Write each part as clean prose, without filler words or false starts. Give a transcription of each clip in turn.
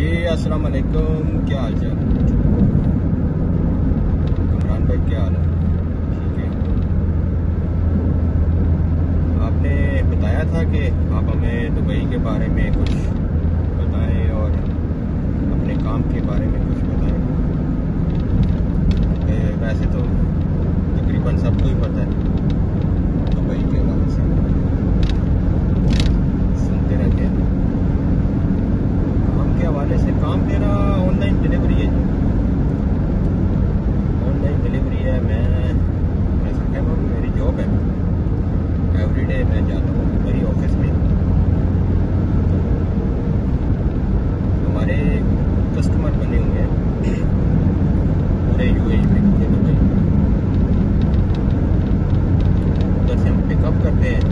जी अस्सलाम वालेकुम, क्या हाल चाल? कमरान भाई क्या हाल है? ठीक है। आपने बताया था कि आप हमें दुबई के बारे में कुछ बताएं और अपने काम के बारे में कुछ बताएं। वैसे तो तकरीबन सबको ही पता है दुबई के बारे से, सुनते रहते हैं। काम के हवाले से, काम मेरा ऑनलाइन डिलीवरी है। ऑनलाइन डिलीवरी है। मैं समझा मेरी जॉब है। एवरीडे मैं जाता हूँ दुबई ऑफिस में। हमारे कस्टमर बने हुए हैं पूरे यूएई में, पूरे दुबई में। उधर से हम पिकअप करते हैं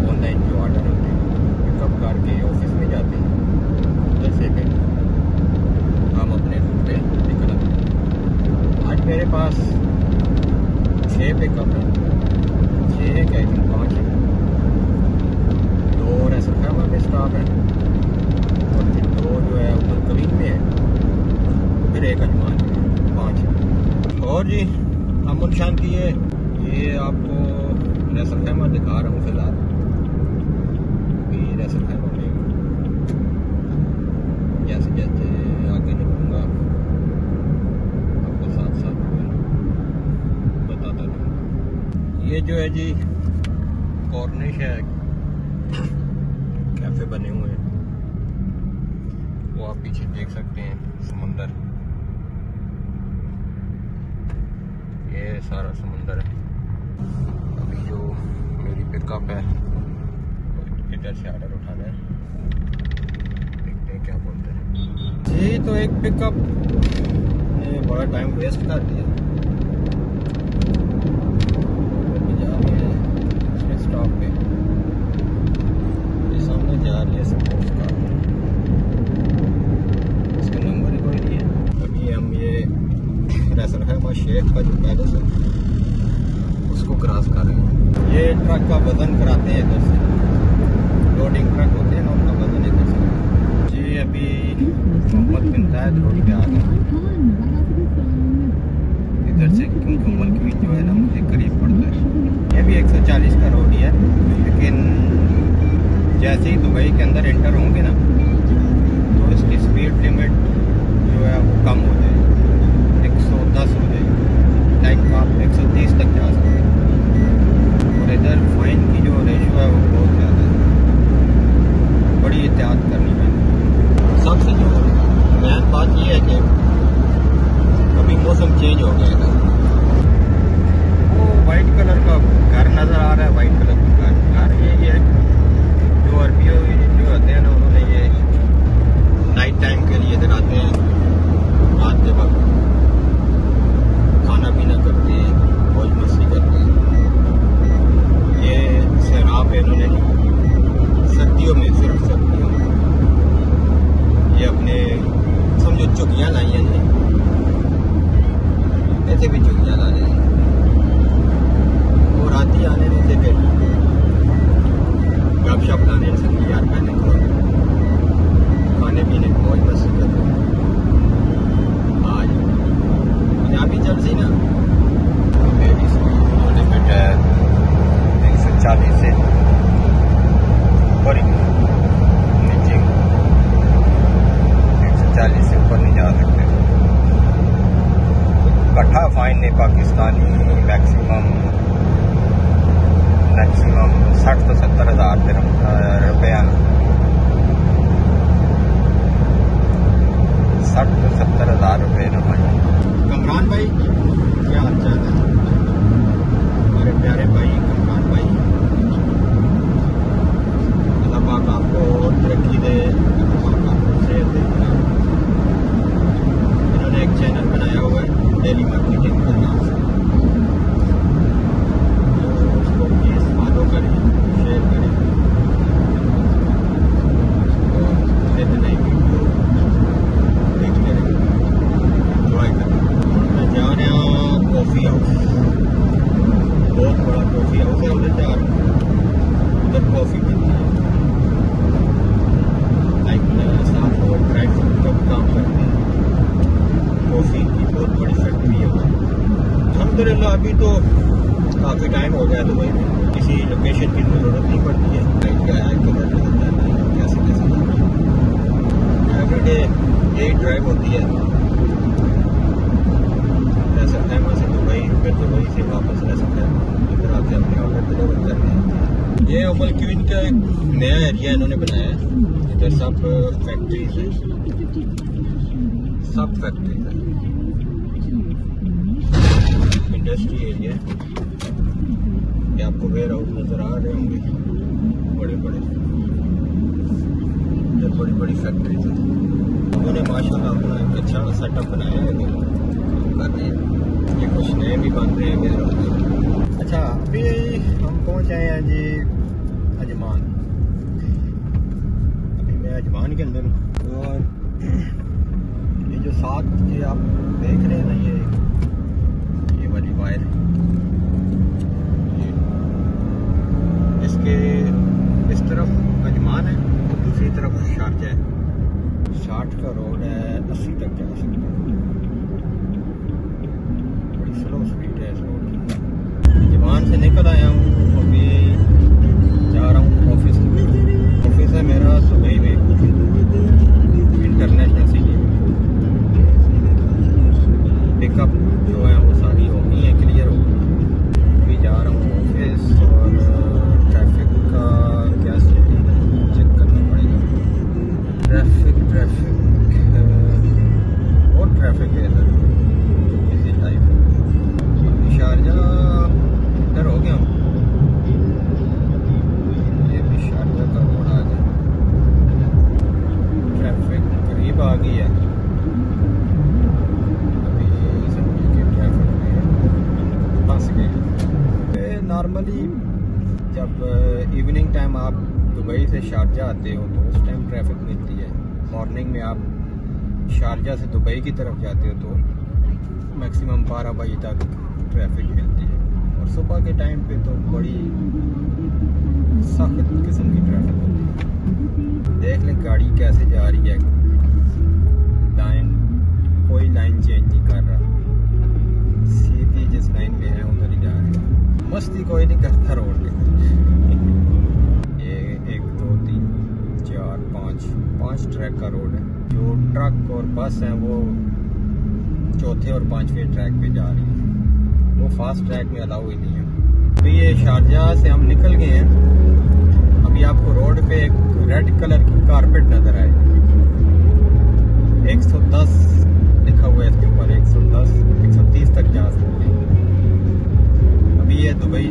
ऑनलाइन जो ऑर्डर होते हैं, पिकअप करके ऑफिस में जाते हैं। उधर से फिर हम अपने रूट पे निकल आते हैं। आज मेरे पास 6 पिकअप हैं, 6 क्या 5 हैं। 2 रसलखैमा में स्टाफ है और फिर 2 जो है उमर कवीन में है, फिर 1 अजमान में है, 5 है। और जी अमन शांति है। ये आपको रसलखैमा दिखा रहा हूँ फिलहाल। रसलखैमा में जैसे जैसे आगे निकलूँगा आपको साथ साथ बताता रहूँगा। ये जो है जी कॉर्निश है, कैफे बने हुए हैं, वो आप पीछे देख सकते हैं समुंदर। ये सारा समुंदर है। अभी जो मेरी पिकअप है इधर से ऑर्डर उठाना है, देखते हैं क्या बोलते हैं जी। तो एक पिकअप ने बड़ा टाइम वेस्ट कर दिया। जा रहे हैं स्टॉप पे, ये सामने जा रही है स्पोर्ट्स कार, इसका नंबर ही कोई नहीं है। अभी हम ये रसलखैमा शेख का जो पैलेस है उसको क्रॉस कर रहे हैं। ये ट्रक का वजन कराते हैं इधर से, लोडिंग ट्रक होते हैं ना, उनका वजन इधर से जी। अभी मोहम्मद बिन जायद रोड पे आ गए इधर से, क्योंकि उमर कवीन जो है ना मुझे करीब पड़ता है। ये भी 140 का रोड ही है, लेकिन जैसे ही दुबई के अंदर एंटर होंगे ना तो इसकी स्पीड लिमिट जो है वो कम हो जाएगी, 110 हो जाएगी। लाइक आप 130 तक जा सकते हैं। और इधर फाइन की जो रेशियो है वो बहुत ज़्यादा है, बड़ी एहतियात करनी पड़ेगी। सबसे जो मेन बात ये है कि अभी मौसम चेंज हो गया है। वो वाइट कलर का घर नज़र आ रहा है, वाइट कलर का घर ये है जो अरबियों जो होते हैं ना, उन्होंने ये नाइट टाइम के लिए इधर आते हैं, रात के वक्त खाना पीना करते हैं, मौज मस्ती करते हैं। ये सैराब है इन्होंने सर्दियों में, सिर्फ सर्दियों में ये अपने समझो चुगियाँ लाई हैं जी, ऐसे भी चुगियाँ ला रहे हैं। वो रात ही आने नहीं थे, फिर गपशप लाने से यार पहले खाने पीने की मौज मस्ती करते हैं। आज पंजाबी जर्सी ना मेरी स्पीड लिमिट है 140 से ऊपर ही, नीचे 140 से ऊपर नहीं जा सकते। इकट्ठा फाइन है पाकिस्तानी मैक्सिमम 60 से 70 हज़ार रुपया, 60 से 70 हज़ार रुपये ना भाई। कमरान भाई क्या हाल चाल है? हमारे प्यारे भाई कमरान भाई, अल्लाह पाक आपको और तरक्की दे, अल्लाह पाक आपको सेहत दे। इन्होंने एक चैनल बनाया हुआ है डेली मार्केटिंग के नाम से, अभी तो काफ़ी टाइम हो गया दुबई में, किसी लोकेशन की ज़रूरत नहीं पड़ती है। कैसे कैसे एवरीडे यही ड्राइव होती है। रह सकते हैं वहाँ से दुबई, फिर दुबई से वापस रह सकते हैं, इधर आके अपने ऑर्डर डिलीवर करते हैं। ये उमल क्वीन का एक नया एरिया इन्होंने बनाया है। इधर सब फैक्ट्रीज हैं, सब फैक्ट्रीज हैं, इंडस्ट्री एरिया है। ये आपको वेयर हाउस नजर आ रहे होंगे, बड़े बड़े, इधर बड़ी बड़ी फैक्ट्रीज हैं। उन्होंने माशाल्लाह अपना एक अच्छा सेटअप बनाया है, कर रहे हैं। ये कुछ नए भी बन रहे हैं वेयर हाउस। अच्छा, अभी हम पहुंच आए हैं जी अजमान। अभी मैं अजमान के अंदर हूँ और ये जो साथ ये आप देख रहे हैं ना, ये वाली वायर, इसके इस तरफ अजमान है और दूसरी तरफ शारजा है। 60 का रोड है, 80 तक जा सकते हैं। बड़ी स्लो स्पीड है इस रोड की। अजमान से निकल आया हूँ, अभी जा रहा हूँ ऑफिस। ऑफिस है मेरा दुबई में, इंटरनेशनल सिटी। पिकअप जो है वो सारी हो गई है, क्लियर हो गई। अभी जा रहा हूँ ऑफिस और ट्रैफिक का क्या स्थिति है चेक करना पड़ेगा। ट्रैफिक बहुत ट्रैफिक है इधर, बिजी टाइप। अभी शारजा इधर हो गया हूँ, ये भी शारजा का रोड आ गया। ट्रैफिक करीब आ गई है। नॉर्मली जब इवनिंग टाइम आप दुबई से शारजा आते हो तो उस टाइम ट्रैफिक मिलती है। मॉर्निंग में आप शारजा से दुबई की तरफ जाते हो तो मैक्सिमम 12 बजे तक ट्रैफिक मिलती है। और सुबह के टाइम पे तो बड़ी सख्त किस्म की ट्रैफिक होती है। देख लें गाड़ी कैसे जा रही है, लाइन कोई लाइन चेंज नहीं कर रहा, सीधी जिस लाइन में है उधर ही जा रही है। मस्ती कोई नहीं करता रोड पे। ये 1 2 3 4 5 ट्रैक का रोड है। जो ट्रक और बस हैं वो चौथे और 5वें ट्रैक पे जा रही है, वो फास्ट ट्रैक में अलाउ ही नहीं है। अभी ये शारजा से हम निकल गए हैं। अभी आपको रोड पे एक रेड कलर की कारपेट नजर आएगी, 110 लिखा हुआ है इसके ऊपर, 110 130 तक जा सकते हैं। अभी ये दुबई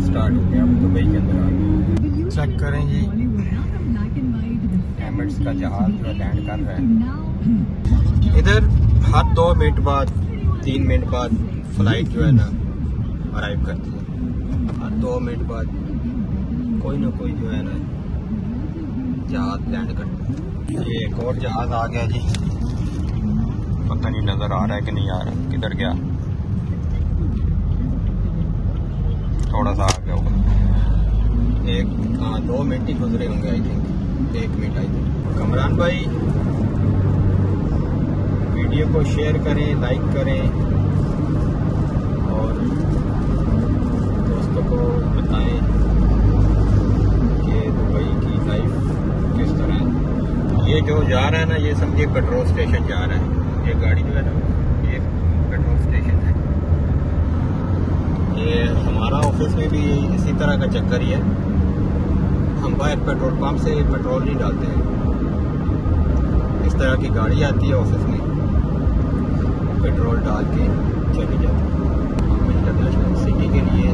स्टार्ट हो गया, हम दुबई के अंदर आ गए। चेक करें जी, एमिरेट्स का जहाज जो लैंड कर रहा है। इधर हर 2 मिनट बाद 3 मिनट बाद फ्लाइट जो है ना अराइव करती है। हर 2 मिनट बाद कोई ना कोई जो है ना जहाज लैंड करता है। ये एक और जहाज आ गया जी, पता नहीं नजर आ रहा है कि नहीं आ रहा, किधर गया, थोड़ा सा आ गया होगा। 2 मिनट ही गुजरे होंगे I think, 1 minute I think. Kamran भाई वीडियो को शेयर करें, लाइक करें और दोस्तों को बताएं कि दुबई की लाइफ किस तरह है। ये जो जा रहा है ना, ये समझिए पेट्रोल स्टेशन जा रहा है। ये गाड़ी जो है ना, ये पेट्रोल स्टेशन है। ये हमारा ऑफिस में भी इसी तरह का चक्कर ही है। हम बाहर पेट्रोल पंप से पेट्रोल नहीं डालते हैं, इस तरह की गाड़ी आती है ऑफिस में, पेट्रोल डाल के चली जाती है। हम इंटरनेशनल सिटी के लिए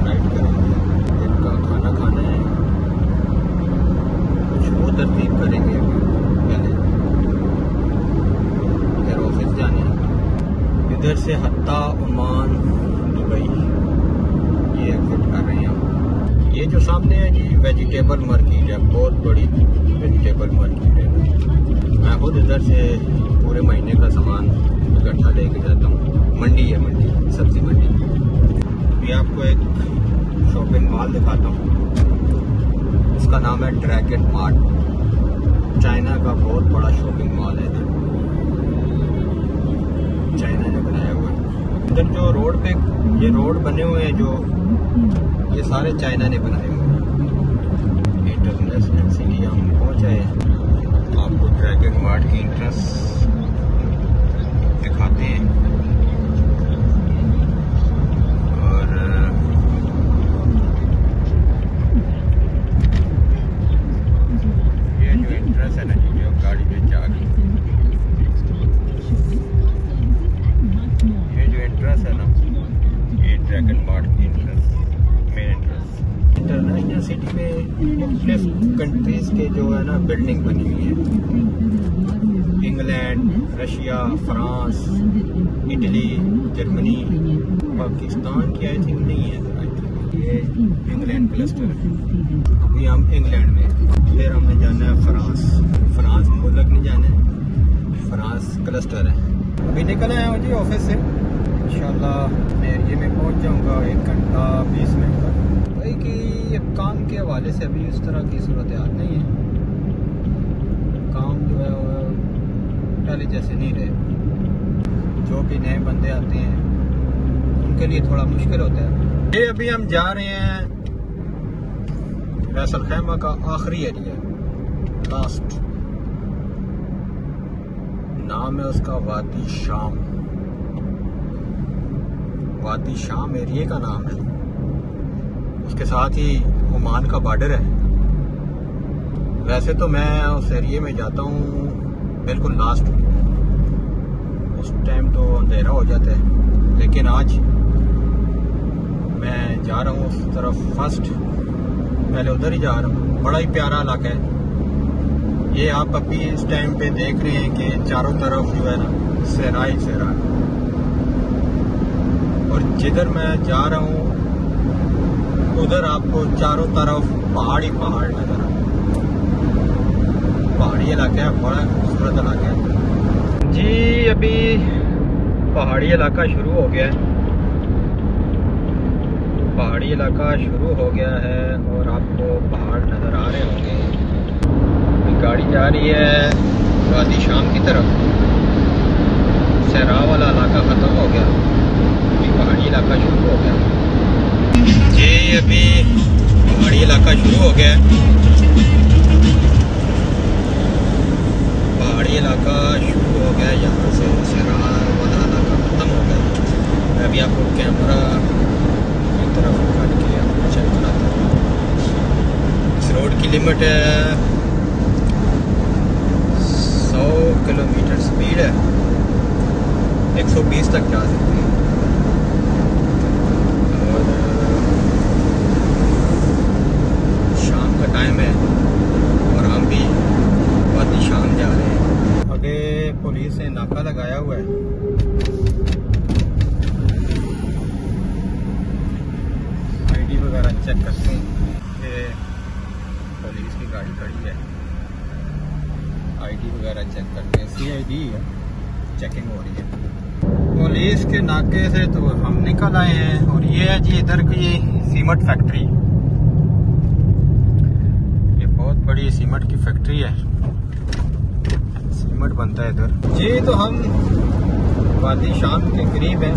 राइड करेंगे, दिन का खाना खाना है, कुछ वो तरतीब करेंगे पहले, फिर ऑफिस जाने। इधर से हत्ता ओमान दुबई ये एग्जिट कर रहे हैं हम। ये जो सामने है जी वेजिटेबल मार्केट है, बहुत बड़ी वेजिटेबल मार्केट है। मैं खुद इधर से पूरे महीने का सामान इकट्ठा लेके जाता हूँ। मंडी है, मंडी, सब्जी मंडी। ये आपको एक शॉपिंग मॉल दिखाता हूँ, उसका नाम है ड्रैगन मार्ट। चाइना का बहुत बड़ा शॉपिंग मॉल है, चाइना ने बनाया हुआ है। इधर जो रोड पे ये रोड बने हुए हैं, जो ये सारे चाइना ने बनाए हुए हैं। इंटरनेशनल सिटी हम पहुँचे। आपको ड्रैगन मार्ट की एंट्रेंस दिखाते हैं। और ये जो एंट्रेंस है ना जी, जो गाड़ी में जा गई, ये जो एंट्रेंस है ना, ये ड्रैगन मार्ट की entrance, main entrance. International city में मुख्तलिफ कंट्रीज के जो है ना बिल्डिंग बनी हुई है। England, Russia, France, Italy, Germany, Pakistan की आई थिंक नहीं है। ये इंग्लैंड क्लस्टर है। अभी हम इंग्लैंड में, फिर हमें जाना है फ्रांस। फ्रांस मुल्क नहीं जाना है, फ्रांस क्लस्टर है। अभी निकल आया हूँ जी ऑफिस से। इंशाल्लाह मैं एरिए में पहुँच जाऊँगा 1 घंटा 20 मिनट तक। भाई कि काम के हवाले से अभी उस तरह की सूरत हाल नहीं है। काम जो है पहले जैसे नहीं रहे। जो भी नए बंदे आते हैं उनके लिए थोड़ा मुश्किल होता है। ये अभी हम जा रहे हैं रैसल खैमा का आखिरी एरिया, लास्ट। नाम है उसका वादी शाम। वादी शाम एरिया का नाम है। उसके साथ ही ओमान का बॉर्डर है। वैसे तो मैं उस एरिया में जाता हूँ बिल्कुल लास्ट, उस टाइम तो अंधेरा हो जाता है, लेकिन आज मैं जा रहा हूँ उस तरफ फर्स्ट, पहले उधर ही जा रहा हूँ। बड़ा ही प्यारा इलाका है ये। आप अभी इस टाइम पे देख रहे हैं कि चारों तरफ जो है ना सहरा ही सहरा, और जिधर मैं जा रहा हूँ उधर आपको चारों तरफ पहाड़ ही पहाड़ नजर आए। पहाड़ी इलाका है, बड़ा खूबसूरत इलाका है जी। अभी पहाड़ी इलाका शुरू हो गया है, पहाड़ी इलाका शुरू हो गया है और आपको पहाड़ नज़र आ रहे होंगे। गाड़ी जा रही है वादी शाम की तरफ। सहरा वाला इलाका ख़त्म हो गया, ये पहाड़ी इलाका शुरू हो गया जी। अभी पहाड़ी इलाका शुरू हो गया है, पहाड़ी इलाका शुरू हो गया। यहाँ से सहरा वाला इलाका ख़त्म हो गया। मैं अभी आपको कैमरा तरफ काट के आपको चेक कराता हूँ। इस रोड की लिमिट है 100 किलोमीटर स्पीड है, 120 तक जा सकते हैं। और शाम का टाइम है और हम भी वादी शाम जा रहे हैं। आगे पुलिस ने नाका लगाया हुआ है। वगैरह चेक करते हैं कि पुलिस की गाड़ी खड़ी है, आईडी वगैरह चेक करते हैं। CID है, चेकिंग हो रही है पुलिस के नाके से। तो हम निकल आए हैं और ये है जी इधर की सीमेंट फैक्ट्री। ये बहुत बड़ी सीमेंट की फैक्ट्री है, सीमेंट बनता है इधर जी। तो हम वादी शाम के करीब हैं।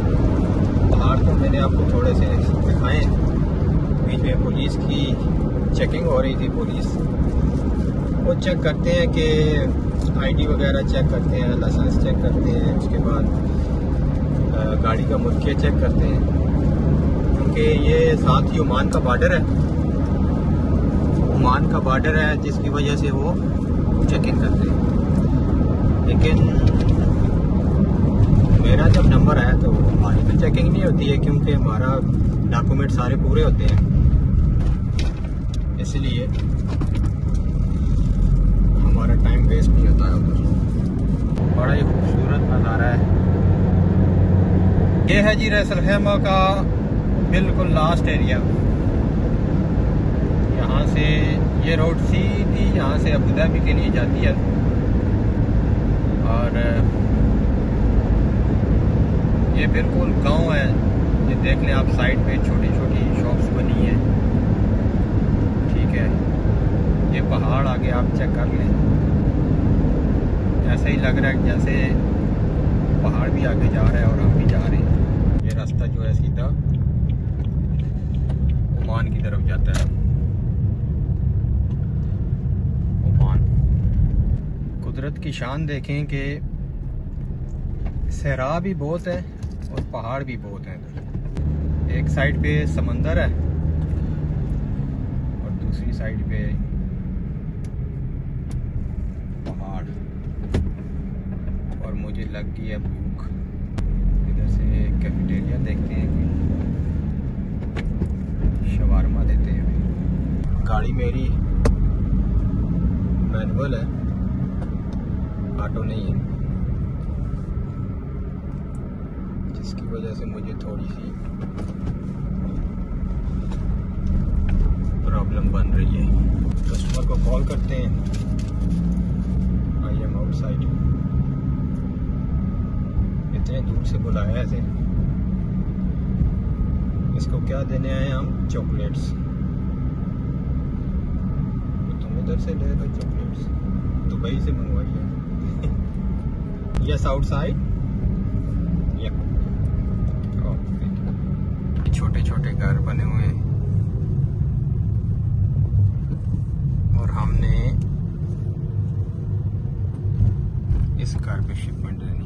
पहाड़ तो मैंने आपको थोड़े से दिखाए। बीच में पुलिस की चेकिंग हो रही थी। पुलिस वो चेक करते हैं कि आईडी वगैरह चेक करते हैं, लाइसेंस चेक करते हैं, उसके बाद गाड़ी का मुल्कियत चेक करते हैं, क्योंकि ये साथ ही ओमान का बॉर्डर है। ओमान का बॉर्डर है जिसकी वजह से वो चेकिंग करते हैं। लेकिन मेरा जब नंबर आया तो हमारी तो चेकिंग नहीं होती है, क्योंकि हमारा डॉक्यूमेंट सारे पूरे होते हैं, इसलिए हमारा टाइम वेस्ट नहीं होता है उधर। बड़ा ही खूबसूरत नज़ारा है। ये है जी रैसल खैमा का बिल्कुल लास्ट एरिया। यहाँ से ये रोड सीधी यहाँ से अबू धाबी के लिए जाती है। और ये बिल्कुल गांव है। ये देख लें आप, साइड पे छोटी छोटी शॉप्स बनी है। ठीक है, ये पहाड़ आगे आप चेक कर लें, ऐसा ही लग रहा है जैसे पहाड़ भी आगे जा रहा है और हम भी जा रहे हैं। ये ये रास्ता जो है सीधा ओमान की तरफ जाता है। ओमान। कुदरत की शान देखें कि सहरा भी बहुत है और पहाड़ भी बहुत हैं। एक साइड पे समंदर है और दूसरी साइड पे पहाड़। और मुझे लग गई है भूख। इधर से कैफेटेरिया देखते हैं, शवारमा देते हैं। गाड़ी मेरी मैनुअल है, ऑटो नहीं है, जिसकी वजह से मुझे थोड़ी सी प्रॉब्लम बन रही है। कस्टमर को कॉल करते हैं, आई एम आउटसाइड। इतने दूर से बुलाया ऐसे। इसको क्या देने आए हम? चॉकलेट्स। तुम इधर से ले लो चॉकलेट्स, दुबई से मंगवाई है। Yes outside. छोटे छोटे घर बने हुए हैं और हमने इस घर पे शिपमेंट लेनी